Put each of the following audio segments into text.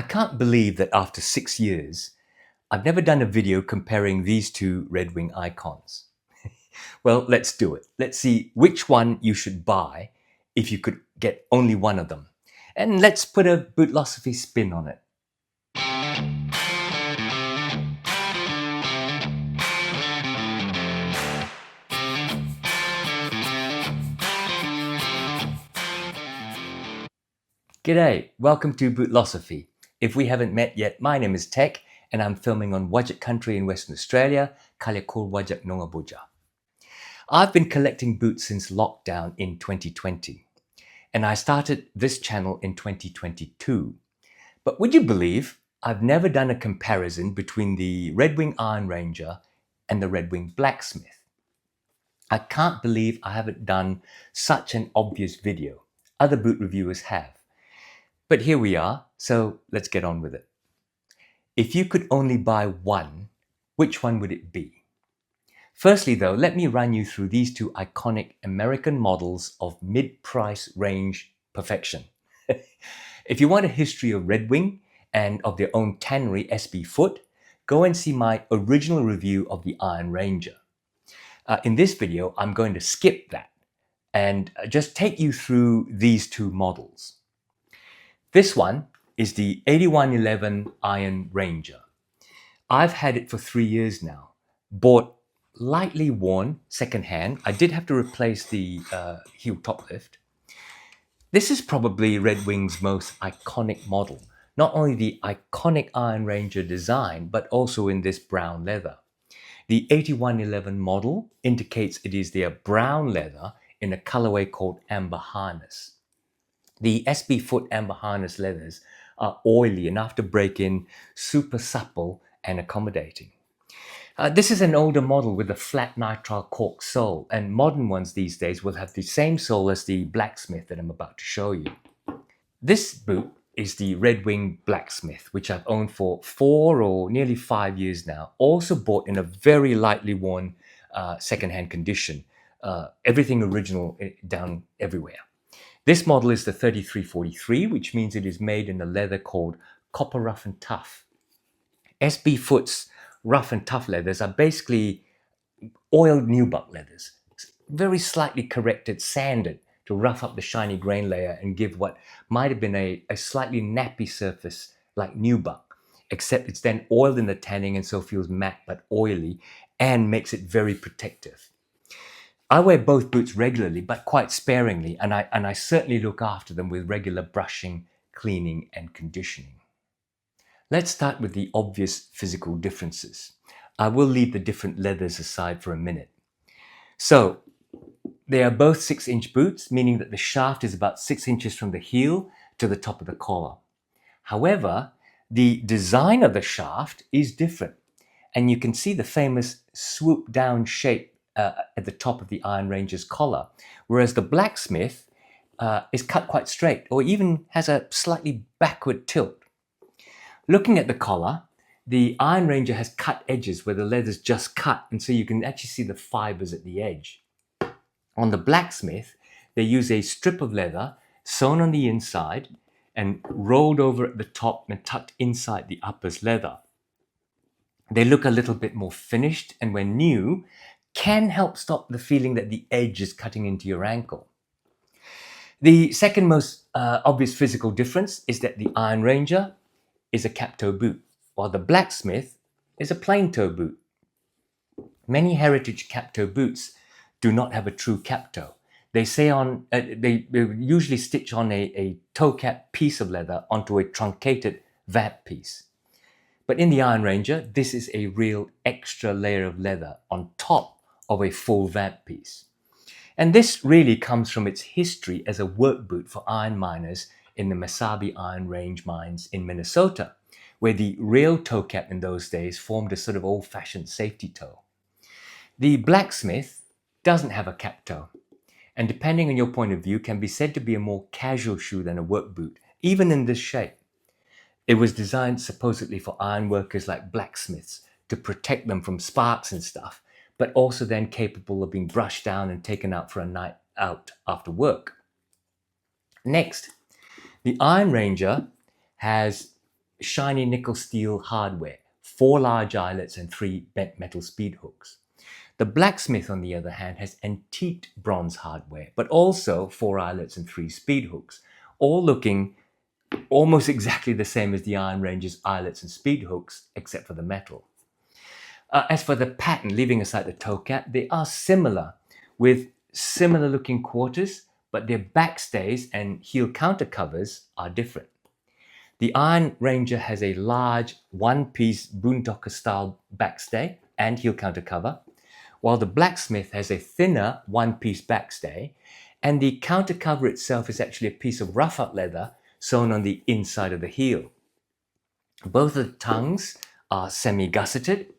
I can't believe that after 6 years, I've never done a video comparing these two Red Wing icons. Well, let's do it. Let's see which one you should buy if you could get only one of them. And let's put a bootosophy spin on it. G'day, welcome to Bootosophy. If we haven't met yet, my name is Tech and I'm filming on Wajak country in Western Australia, Kalyakul Wajak Nongabuja. I've been collecting boots since lockdown in 2020 and I started this channel in 2022. But would you believe I've never done a comparison between the Red Wing Iron Ranger and the Red Wing Blacksmith? I can't believe I haven't done such an obvious video. Other boot reviewers have. But here we are, so let's get on with it. If you could only buy one, which one would it be? Firstly though, let me run you through these two iconic American models of mid-price range perfection. If you want a history of Red Wing and of their own tannery SB Foot, go and see my original review of the Iron Ranger. In this video, I'm going to skip that and just take you through these two models. This one is the 8111 Iron Ranger. I've had it for 3 years now. Bought lightly worn secondhand. I did have to replace the heel top lift. This is probably Red Wing's most iconic model. Not only the iconic Iron Ranger design, but also in this brown leather. The 8111 model indicates it is their brown leather in a colorway called amber harness. The SB Foot amber harness leathers are oily enough to break in, super supple and accommodating. This is an older model with a flat nitrile cork sole, and modern ones these days will have the same sole as the Blacksmith that I'm about to show you. This boot is the Red Wing Blacksmith, which I've owned for 4 or nearly 5 years now. Also bought in a very lightly worn secondhand condition. Everything original down everywhere. This model is the 3343, which means it is made in a leather called Copper Rough and Tough. SB Foot's rough and tough leathers are basically oiled nubuck leathers, very slightly corrected, sanded to rough up the shiny grain layer and give what might have been a slightly nappy surface like nubuck, except it's then oiled in the tanning and so feels matte but oily and makes it very protective. I wear both boots regularly, but quite sparingly, and I certainly look after them with regular brushing, cleaning, and conditioning. Let's start with the obvious physical differences. I will leave the different leathers aside for a minute. So, they are both 6-inch boots, meaning that the shaft is about 6 inches from the heel to the top of the collar. However, the design of the shaft is different, and you can see the famous swoop down shape at the top of the Iron Ranger's collar, whereas the Blacksmith is cut quite straight or even has a slightly backward tilt. Looking at the collar, the Iron Ranger has cut edges where the leather's just cut, and so you can actually see the fibers at the edge. On the Blacksmith, they use a strip of leather sewn on the inside and rolled over at the top and tucked inside the upper's leather. They look a little bit more finished, and when new, can help stop the feeling that the edge is cutting into your ankle. The second most obvious physical difference is that the Iron Ranger is a cap-toe boot, while the Blacksmith is a plain-toe boot. Many heritage cap-toe boots do not have a true cap-toe. They usually stitch on a toe cap piece of leather onto a truncated vamp piece. But in the Iron Ranger, this is a real extra layer of leather on top of a full vamp piece. And this really comes from its history as a work boot for iron miners in the Mesabi Iron Range mines in Minnesota, where the real toe cap in those days formed a sort of old-fashioned safety toe. The Blacksmith doesn't have a cap toe, and depending on your point of view, can be said to be a more casual shoe than a work boot, even in this shape. It was designed supposedly for iron workers like blacksmiths to protect them from sparks and stuff, but also then capable of being brushed down and taken out for a night out after work. Next, the Iron Ranger has shiny nickel steel hardware, 4 large eyelets and 3 bent metal speed hooks. The Blacksmith, on the other hand, has antiqued bronze hardware, but also 4 eyelets and 3 speed hooks, all looking almost exactly the same as the Iron Ranger's eyelets and speed hooks, except for the metal. As for the pattern, leaving aside the toe cap, they are similar, with similar looking quarters, but their backstays and heel counter covers are different. The Iron Ranger has a large one-piece boondocker style backstay and heel counter cover, while the Blacksmith has a thinner one-piece backstay, and the counter cover itself is actually a piece of rough-out leather sewn on the inside of the heel. Both of the tongues are semi-gusseted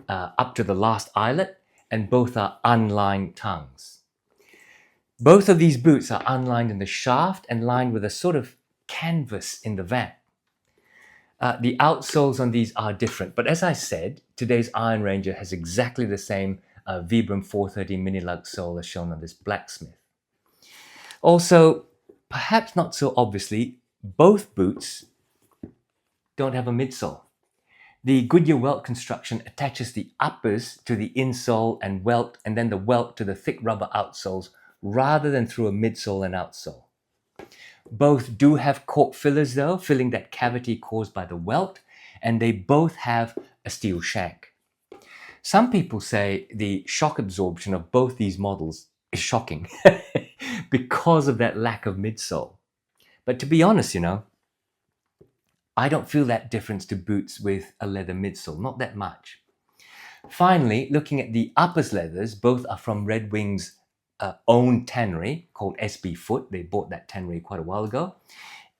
up to the last eyelet, and both are unlined tongues. Both of these boots are unlined in the shaft and lined with a sort of canvas in the vamp. The outsoles on these are different, but as I said, today's Iron Ranger has exactly the same Vibram 430 mini lug sole as shown on this Blacksmith. Also, perhaps not so obviously, both boots don't have a midsole. The Goodyear welt construction attaches the uppers to the insole and welt, and then the welt to the thick rubber outsoles, rather than through a midsole and outsole. Both do have cork fillers though, filling that cavity caused by the welt, and they both have a steel shank. Some people say the shock absorption of both these models is shocking because of that lack of midsole. But to be honest, I don't feel that difference to boots with a leather midsole, not that much. Finally, looking at the uppers leathers, both are from Red Wing's own tannery called SB Foot. They bought that tannery quite a while ago,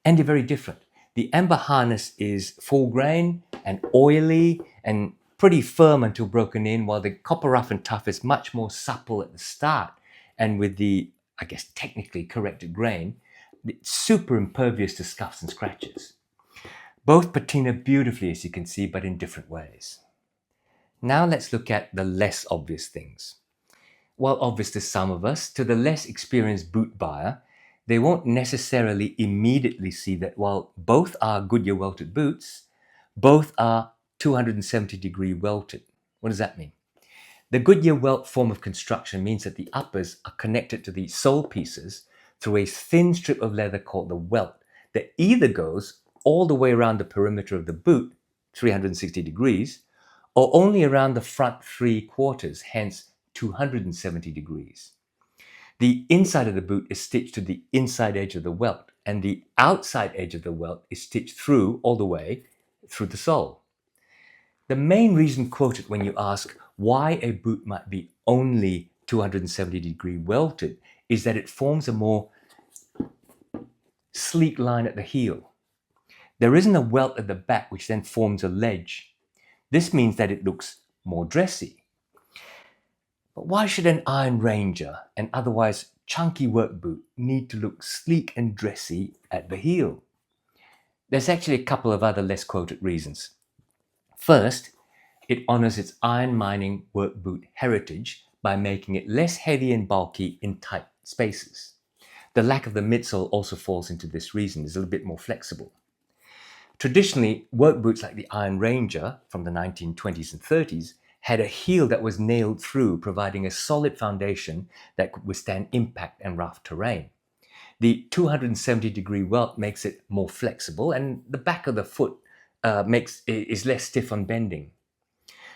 and they're very different. The amber harness is full grain and oily and pretty firm until broken in, while the copper rough and tough is much more supple at the start, and with the, I guess, technically corrected grain, it's super impervious to scuffs and scratches. Both patina beautifully, as you can see, but in different ways. Now let's look at the less obvious things. While obvious to some of us, to the less experienced boot buyer, they won't necessarily immediately see that while both are Goodyear welted boots, both are 270-degree welted. What does that mean? The Goodyear welt form of construction means that the uppers are connected to the sole pieces through a thin strip of leather called the welt that either goes all the way around the perimeter of the boot, 360 degrees, or only around the front 3/4, hence 270 degrees. The inside of the boot is stitched to the inside edge of the welt, and the outside edge of the welt is stitched through all the way through the sole. The main reason quoted when you ask why a boot might be only 270-degree welted is that it forms a more sleek line at the heel. There isn't a welt at the back which then forms a ledge. This means that it looks more dressy. But why should an Iron Ranger, an otherwise chunky work boot, need to look sleek and dressy at the heel? There's actually a couple of other less quoted reasons. First, it honors its iron mining work boot heritage by making it less heavy and bulky in tight spaces. The lack of the midsole also falls into this reason. It's a little bit more flexible. Traditionally, work boots like the Iron Ranger from the 1920s and 30s had a heel that was nailed through, providing a solid foundation that could withstand impact and rough terrain. The 270-degree welt makes it more flexible, and the back of the foot is less stiff on bending.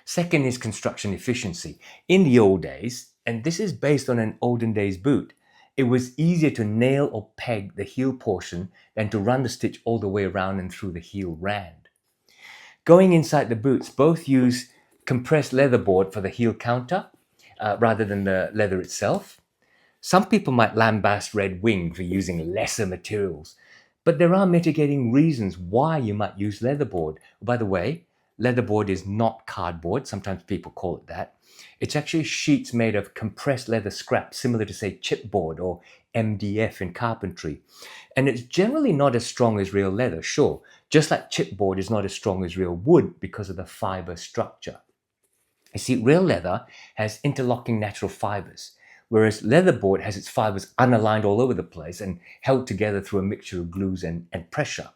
Second is construction efficiency. In the old days, and this is based on an olden days boot, it was easier to nail or peg the heel portion than to run the stitch all the way around and through the heel rand. Going inside the boots, both use compressed leather board for the heel counter rather than the leather itself. Some people might lambast Red Wing for using lesser materials, but there are mitigating reasons why you might use leatherboard. By the way, leatherboard is not cardboard. Sometimes people call it that. It's actually sheets made of compressed leather scrap, similar to, say, chipboard or MDF in carpentry. And it's generally not as strong as real leather, sure, just like chipboard is not as strong as real wood because of the fiber structure. You see, real leather has interlocking natural fibers, whereas leatherboard has its fibers unaligned all over the place and held together through a mixture of glues and pressure.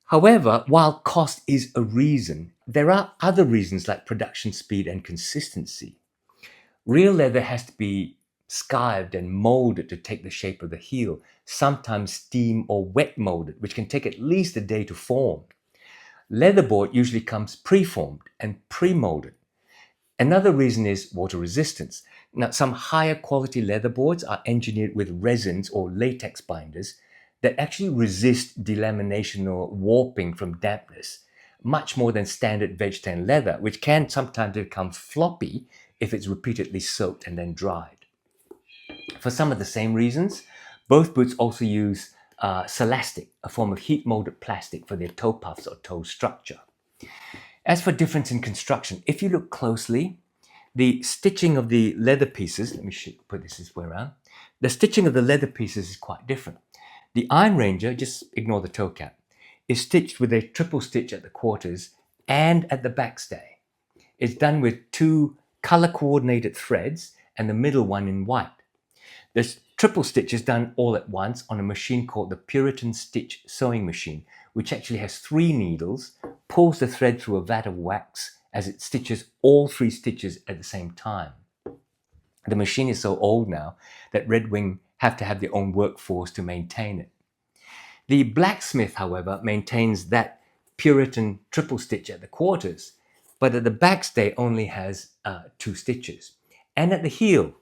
However, while cost is a reason, there are other reasons like production speed and consistency. Real leather has to be skived and molded to take the shape of the heel, sometimes steam or wet molded, which can take at least a day to form. Leatherboard usually comes pre-formed and pre-molded. Another reason is water resistance. Now, some higher quality leatherboards are engineered with resins or latex binders that actually resist delamination or warping from dampness, much more than standard veg tan leather, which can sometimes become floppy if it's repeatedly soaked and then dried. For some of the same reasons, both boots also use celastic, a form of heat molded plastic for their toe puffs or toe structure. As for difference in construction, if you look closely, the stitching of the leather pieces, let me put this way around, the stitching of the leather pieces is quite different. The Iron Ranger, just ignore the toe cap, is stitched with a triple stitch at the quarters and at the backstay. It's done with two color coordinated threads and the middle one in white. This triple stitch is done all at once on a machine called the Puritan Stitch Sewing Machine, which actually has 3 needles, pulls the thread through a vat of wax as it stitches all 3 stitches at the same time. The machine is so old now that Red Wing have to have their own workforce to maintain it. The Blacksmith, however, maintains that Puritan triple stitch at the quarters, but at the backstay only has 2 stitches. And at the heel,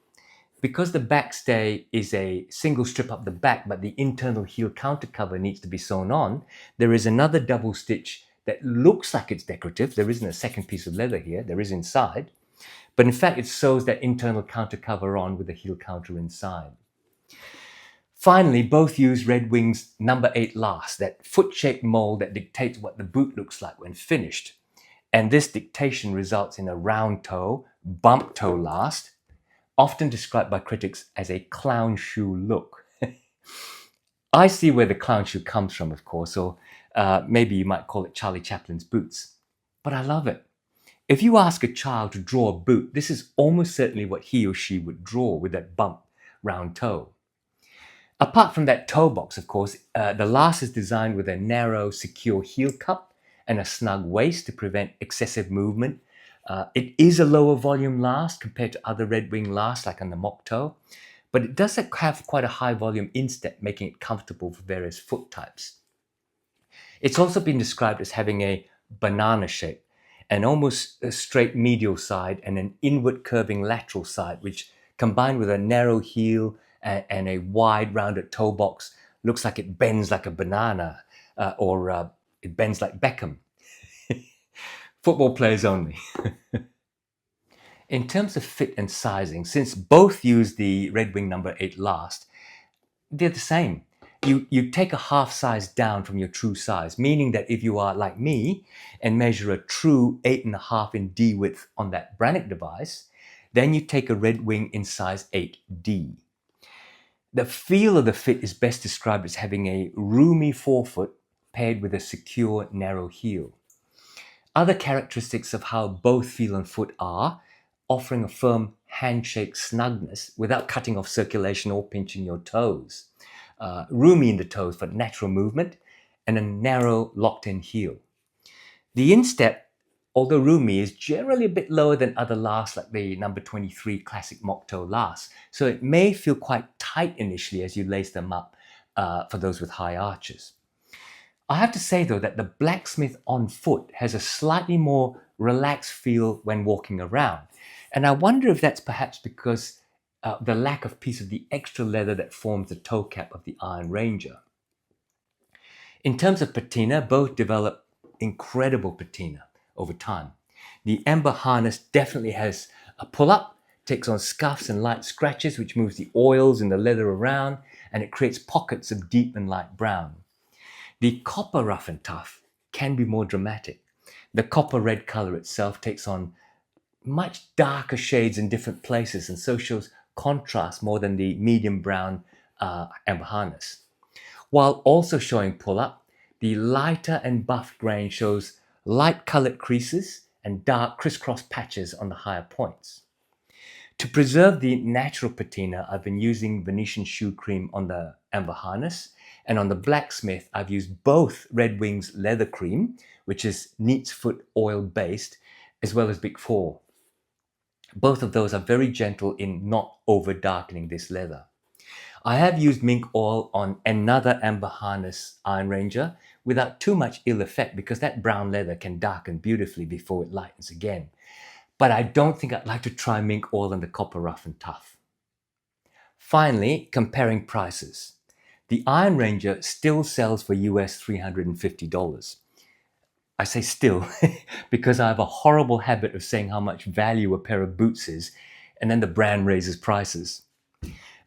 because the backstay is a single strip up the back, but the internal heel counter cover needs to be sewn on, there is another double stitch that looks like it's decorative. There isn't a second piece of leather here, there is inside, but in fact it sews that internal counter cover on with the heel counter inside. Finally, both use Red Wing's number 8 last, that foot-shaped mold that dictates what the boot looks like when finished. And this dictation results in a round toe, bump toe last, often described by critics as a clown shoe look. I see where the clown shoe comes from, of course, or maybe you might call it Charlie Chaplin's boots. But I love it. If you ask a child to draw a boot, this is almost certainly what he or she would draw with that bump, round toe. Apart from that toe box, of course, the last is designed with a narrow, secure heel cup and a snug waist to prevent excessive movement. It is a lower volume last compared to other Red Wing lasts like on the mock toe, but it does have quite a high volume instep, making it comfortable for various foot types. It's also been described as having a banana shape, an almost a straight medial side and an inward curving lateral side, which combined with a narrow heel and a wide rounded toe box looks like it bends like a banana or it bends like Beckham. Football players only. In terms of fit and sizing, since both use the Red Wing number 8 last, they're the same. You take a half size down from your true size, meaning that if you are like me and measure a true 8.5 in D width on that Brannock device, then you take a Red Wing in size 8D. The feel of the fit is best described as having a roomy forefoot paired with a secure, narrow heel. Other characteristics of how both feel and foot are offering a firm handshake snugness without cutting off circulation or pinching your toes, roomy in the toes for natural movement, and a narrow locked-in heel. The instep, although roomy, is generally a bit lower than other lasts like the number 23 classic mock toe lasts, so it may feel quite tight initially as you lace them up for those with high arches. I have to say though that the Blacksmith on foot has a slightly more relaxed feel when walking around, and I wonder if that's perhaps because the lack of piece of the extra leather that forms the toe cap of the Iron Ranger. In terms of patina, both develop incredible patina over time. The amber harness definitely has a pull-up, takes on scuffs and light scratches, which moves the oils and the leather around, and it creates pockets of deep and light brown. The copper rough and tough can be more dramatic. The copper red color itself takes on much darker shades in different places and so shows contrast more than the medium brown amber harness. While also showing pull-up, the lighter and buffed grain shows light colored creases and dark crisscross patches on the higher points. To preserve the natural patina, I've been using Venetian shoe cream on the amber harness And on the Blacksmith, I've used both Red Wings leather cream, which is neat's foot oil based, as well as Big Four. Both of those are very gentle in not over darkening this leather. I have used mink oil on another amber harness Iron Ranger without too much ill effect because that brown leather can darken beautifully before it lightens again. But I don't think I'd like to try mink oil on the Copper Rough and Tough. Finally, comparing prices. The Iron Ranger still sells for US $350. I say still because I have a horrible habit of saying how much value a pair of boots is, and then the brand raises prices.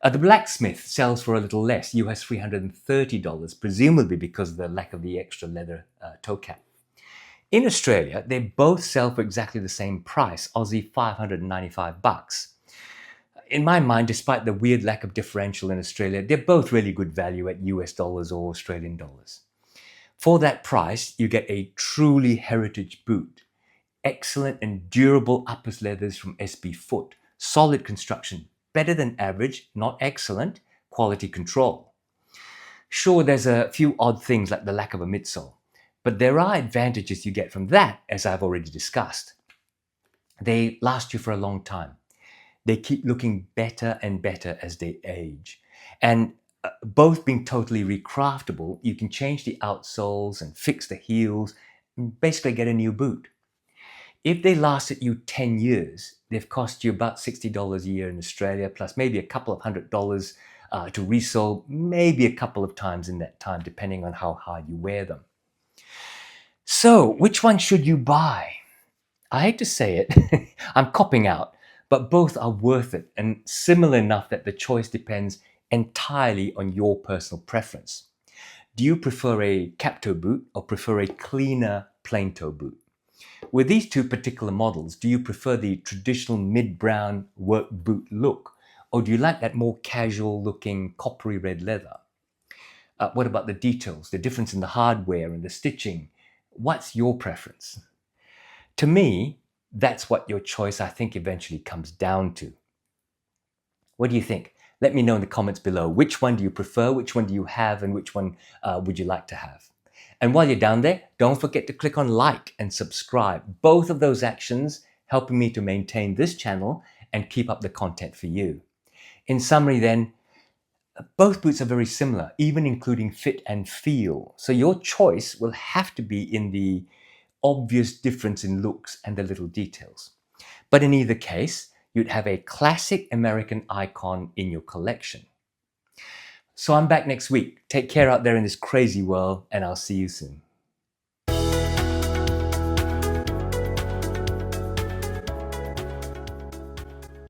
The Blacksmith sells for a little less, US $330, presumably because of the lack of the extra leather toe cap. In Australia, they both sell for exactly the same price, Aussie $595. In my mind, despite the weird lack of differential in Australia, they're both really good value at US dollars or Australian dollars. For that price, you get a truly heritage boot. Excellent and durable uppers leathers from SB Foot. Solid construction. Better than average, not excellent. Quality control. Sure, there's a few odd things like the lack of a midsole, but there are advantages you get from that, as I've already discussed. They last you for a long time. They keep looking better and better as they age. And both being totally recraftable, you can change the outsoles and fix the heels and basically get a new boot. If they lasted you 10 years, they've cost you about $60 a year in Australia, plus maybe a couple of $100 to resole, maybe a couple of times in that time, depending on how hard you wear them. So, which one should you buy? I hate to say it, I'm copping out, but both are worth it and similar enough that the choice depends entirely on your personal preference. Do you prefer a cap-toe boot or prefer a cleaner plain-toe boot? With these two particular models, do you prefer the traditional mid-brown work boot look, or do you like that more casual-looking coppery red leather? What about the details, the difference in the hardware and the stitching? What's your preference? To me, that's what your choice, I think, eventually comes down to. What do you think? Let me know in the comments below. Which one do you prefer? Which one do you have? And which one would you like to have? And while you're down there, don't forget to click on like and subscribe. Both of those actions helping me to maintain this channel and keep up the content for you. In summary then, both boots are very similar, even including fit and feel. So your choice will have to be in the obvious difference in looks and the little details. But in either case, you'd have a classic American icon in your collection. So I'm back next week. Take care out there in this crazy world, and I'll see you soon.